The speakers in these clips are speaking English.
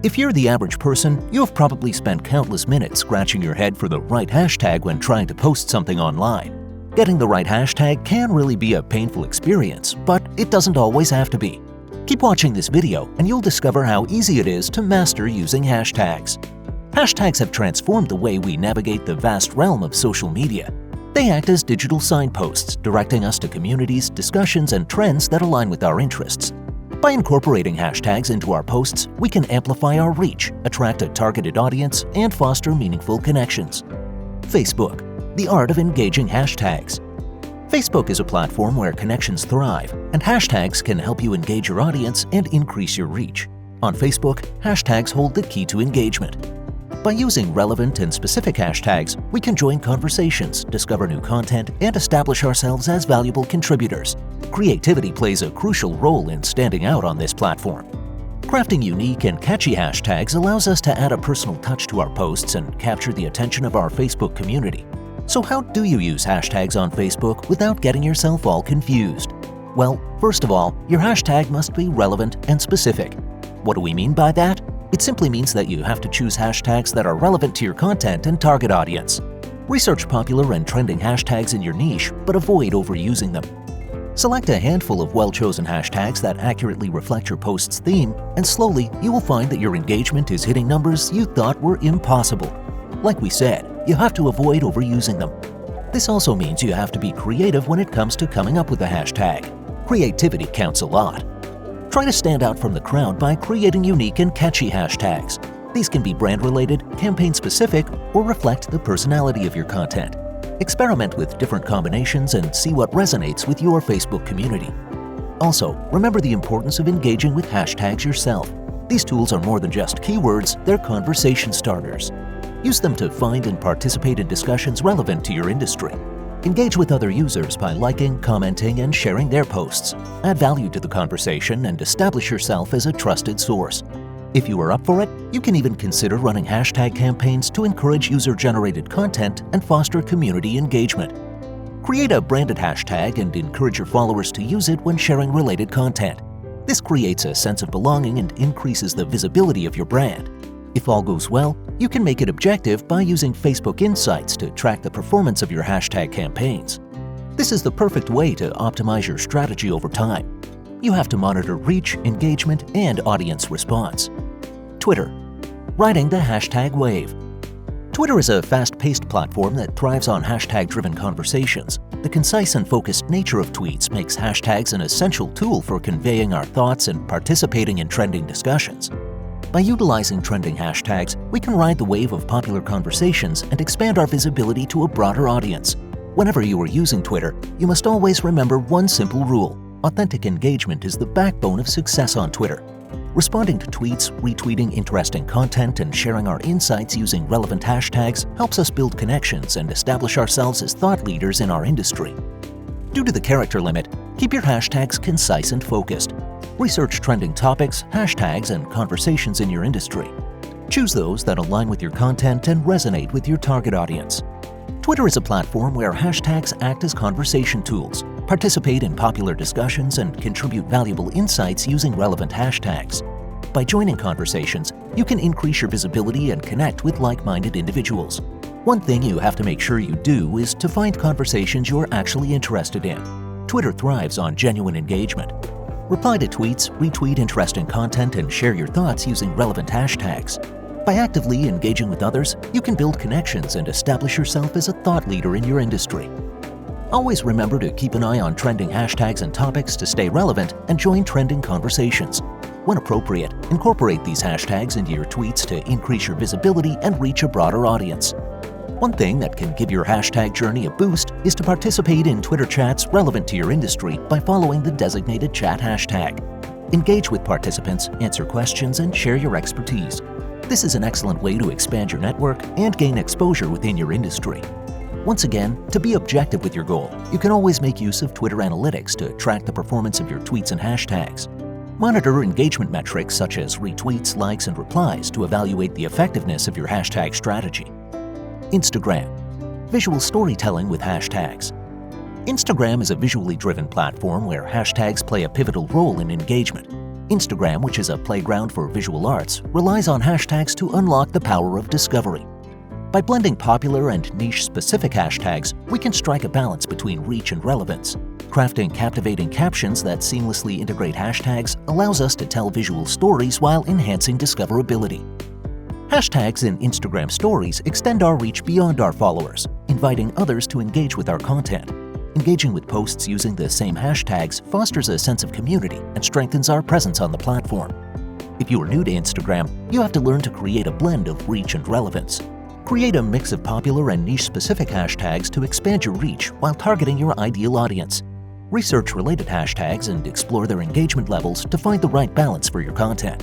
If you're the average person, you have probably spent countless minutes scratching your head for the right hashtag when trying to post something online. Getting the right hashtag can really be a painful experience, but it doesn't always have to be. Keep watching this video and you'll discover how easy it is to master using hashtags. Hashtags have transformed the way we navigate the vast realm of social media. They act as digital signposts, directing us to communities, discussions, and trends that align with our interests. By incorporating hashtags into our posts, we can amplify our reach, attract a targeted audience, and foster meaningful connections. Facebook, the art of engaging hashtags. Facebook is a platform where connections thrive, and hashtags can help you engage your audience and increase your reach. On Facebook, hashtags hold the key to engagement. By using relevant and specific hashtags, we can join conversations, discover new content, and establish ourselves as valuable contributors. Creativity plays a crucial role in standing out on this platform. Crafting unique and catchy hashtags allows us to add a personal touch to our posts and capture the attention of our Facebook community. So how do you use hashtags on Facebook without getting yourself all confused? Well, first of all, your hashtag must be relevant and specific. What do we mean by that? It simply means that you have to choose hashtags that are relevant to your content and target audience. Research popular and trending hashtags in your niche, but avoid overusing them. Select a handful of well-chosen hashtags that accurately reflect your post's theme, and slowly you will find that your engagement is hitting numbers you thought were impossible. Like we said, you have to avoid overusing them. This also means you have to be creative when it comes to coming up with a hashtag. Creativity counts a lot. Try to stand out from the crowd by creating unique and catchy hashtags. These can be brand-related, campaign-specific, or reflect the personality of your content. Experiment with different combinations and see what resonates with your Facebook community. Also, remember the importance of engaging with hashtags yourself. These tools are more than just keywords, they're conversation starters. Use them to find and participate in discussions relevant to your industry. Engage with other users by liking, commenting, and sharing their posts. Add value to the conversation and establish yourself as a trusted source. If you are up for it, you can even consider running hashtag campaigns to encourage user-generated content and foster community engagement. Create a branded hashtag and encourage your followers to use it when sharing related content. This creates a sense of belonging and increases the visibility of your brand. If all goes well, you can make it objective by using Facebook Insights to track the performance of your hashtag campaigns. This is the perfect way to optimize your strategy over time. You have to monitor reach, engagement, and audience response. Twitter. Riding the hashtag wave. Twitter is a fast-paced platform that thrives on hashtag-driven conversations. The concise and focused nature of tweets makes hashtags an essential tool for conveying our thoughts and participating in trending discussions. By utilizing trending hashtags, we can ride the wave of popular conversations and expand our visibility to a broader audience. Whenever you are using Twitter, you must always remember one simple rule: authentic engagement is the backbone of success on Twitter. Responding to tweets, retweeting interesting content, and sharing our insights using relevant hashtags helps us build connections and establish ourselves as thought leaders in our industry. Due to the character limit, keep your hashtags concise and focused. Research trending topics, hashtags, and conversations in your industry. Choose those that align with your content and resonate with your target audience. Twitter is a platform where hashtags act as conversation tools. Participate in popular discussions and contribute valuable insights using relevant hashtags. By joining conversations, you can increase your visibility and connect with like-minded individuals. One thing you have to make sure you do is to find conversations you're actually interested in. Twitter thrives on genuine engagement. Reply to tweets, retweet interesting content, and share your thoughts using relevant hashtags. By actively engaging with others, you can build connections and establish yourself as a thought leader in your industry. Always remember to keep an eye on trending hashtags and topics to stay relevant and join trending conversations. When appropriate, incorporate these hashtags into your tweets to increase your visibility and reach a broader audience. One thing that can give your hashtag journey a boost is to participate in Twitter chats relevant to your industry by following the designated chat hashtag. Engage with participants, answer questions, and share your expertise. This is an excellent way to expand your network and gain exposure within your industry. Once again, to be objective with your goal, you can always make use of Twitter Analytics to track the performance of your tweets and hashtags. Monitor engagement metrics such as retweets, likes, and replies to evaluate the effectiveness of your hashtag strategy. Instagram. Visual storytelling with hashtags. Instagram is a visually driven platform where hashtags play a pivotal role in engagement. Instagram, which is a playground for visual arts, relies on hashtags to unlock the power of discovery. By blending popular and niche-specific hashtags, we can strike a balance between reach and relevance. Crafting captivating captions that seamlessly integrate hashtags allows us to tell visual stories while enhancing discoverability. Hashtags in Instagram Stories extend our reach beyond our followers, inviting others to engage with our content. Engaging with posts using the same hashtags fosters a sense of community and strengthens our presence on the platform. If you are new to Instagram, you have to learn to create a blend of reach and relevance. Create a mix of popular and niche-specific hashtags to expand your reach while targeting your ideal audience. Research related hashtags and explore their engagement levels to find the right balance for your content.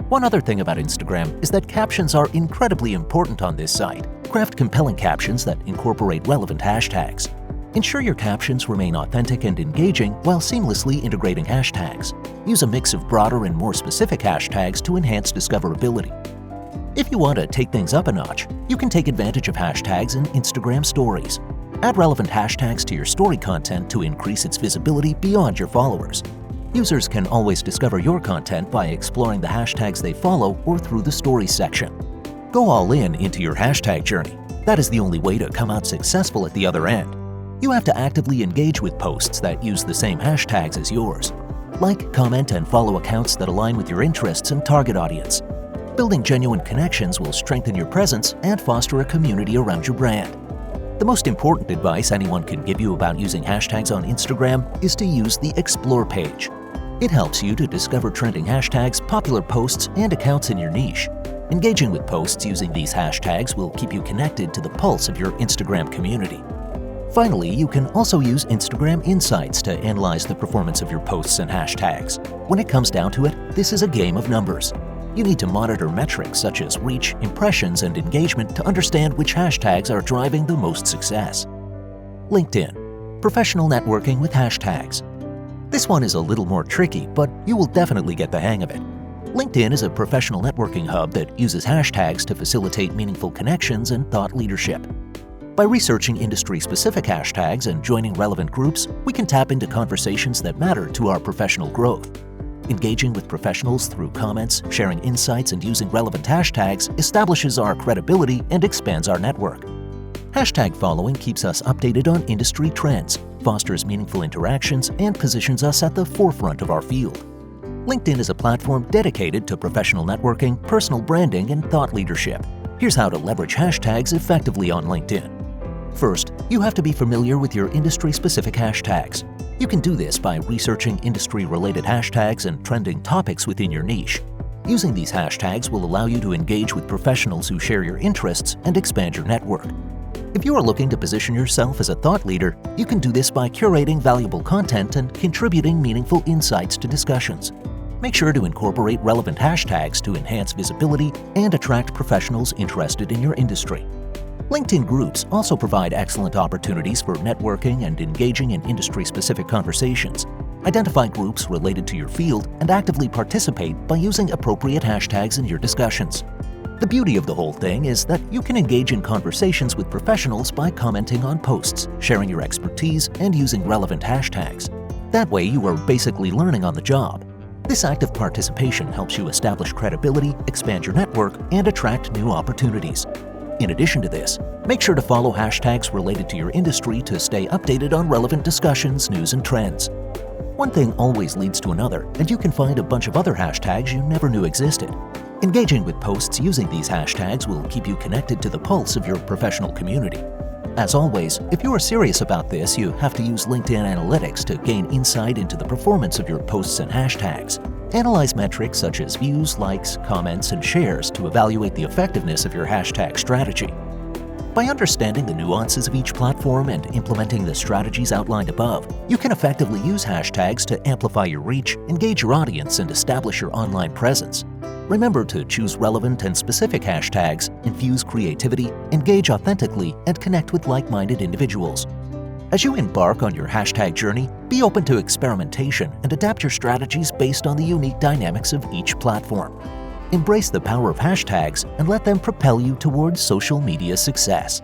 One other thing about Instagram is that captions are incredibly important on this site. Craft compelling captions that incorporate relevant hashtags. Ensure your captions remain authentic and engaging while seamlessly integrating hashtags. Use a mix of broader and more specific hashtags to enhance discoverability. If you want to take things up a notch, you can take advantage of hashtags in Instagram Stories. Add relevant hashtags to your story content to increase its visibility beyond your followers. Users can always discover your content by exploring the hashtags they follow or through the Stories section. Go all in into your hashtag journey. That is the only way to come out successful at the other end. You have to actively engage with posts that use the same hashtags as yours. Like, comment, and follow accounts that align with your interests and target audience. Building genuine connections will strengthen your presence and foster a community around your brand. The most important advice anyone can give you about using hashtags on Instagram is to use the Explore page. It helps you to discover trending hashtags, popular posts, and accounts in your niche. Engaging with posts using these hashtags will keep you connected to the pulse of your Instagram community. Finally, you can also use Instagram Insights to analyze the performance of your posts and hashtags. When it comes down to it, this is a game of numbers. You need to monitor metrics such as reach, impressions, and engagement to understand which hashtags are driving the most success. LinkedIn. Professional networking with hashtags. This one is a little more tricky, but you will definitely get the hang of it. LinkedIn is a professional networking hub that uses hashtags to facilitate meaningful connections and thought leadership. By researching industry-specific hashtags and joining relevant groups, we can tap into conversations that matter to our professional growth. Engaging with professionals through comments, sharing insights, and using relevant hashtags establishes our credibility and expands our network. Hashtag following keeps us updated on industry trends, fosters meaningful interactions, and positions us at the forefront of our field. LinkedIn is a platform dedicated to professional networking, personal branding, and thought leadership. Here's how to leverage hashtags effectively on LinkedIn. First, you have to be familiar with your industry-specific hashtags. You can do this by researching industry-related hashtags and trending topics within your niche. Using these hashtags will allow you to engage with professionals who share your interests and expand your network. If you are looking to position yourself as a thought leader, you can do this by curating valuable content and contributing meaningful insights to discussions. Make sure to incorporate relevant hashtags to enhance visibility and attract professionals interested in your industry. LinkedIn groups also provide excellent opportunities for networking and engaging in industry-specific conversations. Identify groups related to your field and actively participate by using appropriate hashtags in your discussions. The beauty of the whole thing is that you can engage in conversations with professionals by commenting on posts, sharing your expertise, and using relevant hashtags. That way, you are basically learning on the job. This active participation helps you establish credibility, expand your network, and attract new opportunities. In addition to this, make sure to follow hashtags related to your industry to stay updated on relevant discussions, news, and trends. One thing always leads to another, and you can find a bunch of other hashtags you never knew existed. Engaging with posts using these hashtags will keep you connected to the pulse of your professional community. As always, if you are serious about this, you have to use LinkedIn Analytics to gain insight into the performance of your posts and hashtags. Analyze metrics such as views, likes, comments, and shares to evaluate the effectiveness of your hashtag strategy. By understanding the nuances of each platform and implementing the strategies outlined above, you can effectively use hashtags to amplify your reach, engage your audience, and establish your online presence. Remember to choose relevant and specific hashtags, infuse creativity, engage authentically, and connect with like-minded individuals. As you embark on your hashtag journey, be open to experimentation and adapt your strategies based on the unique dynamics of each platform. Embrace the power of hashtags and let them propel you towards social media success.